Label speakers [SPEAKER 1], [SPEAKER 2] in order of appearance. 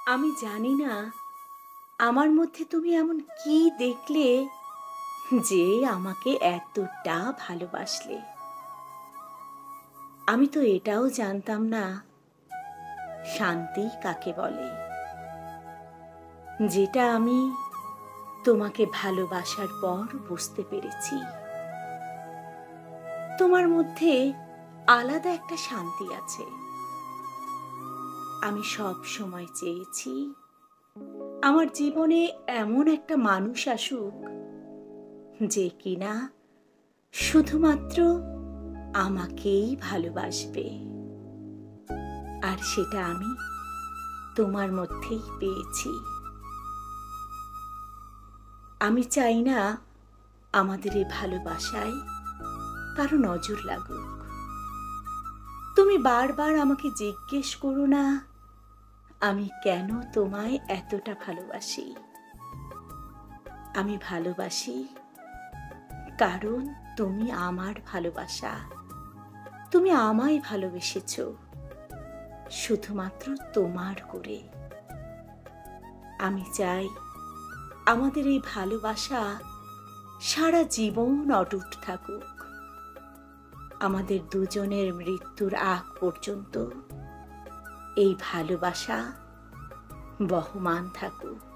[SPEAKER 1] আমি জানি না আমার মধ্যে তুমি এমন কি দেখলে যে আমাকে এতটা ভালোবাসলে। আমি তো এটাও জানতাম না শান্তি কাকে বলে, যেটা আমি তোমাকে ভালোবাসার পর বুঝতে পেরেছি। তোমার মধ্যে আলাদা একটা শান্তি আছে। আমি সব সময় চেয়েছি আমার জীবনে এমন একটা মানুষ আসুক যে কিনা শুধুমাত্র আমাকেই ভালোবাসবে, আর সেটা আমি তোমার মধ্যেই পেয়েছি। আমি চাই না আমাদের এই ভালোবাসায় কারো নজর লাগুক। তুমি বারবার আমাকে জিজ্ঞেস করো না আমি কেন তোমায় এতটা ভালোবাসি। আমি ভালোবাসি কারণ তুমি আমার ভালোবাসা। তুমি আমায় ভালোবেসেছ শুধুমাত্র তোমার করে। আমি চাই আমাদের এই ভালোবাসা সারা জীবন অটুট থাকুক, আমাদের দুজনের মৃত্যুর আগ পর্যন্ত এই ভালোবাসা বহমান থাকুক।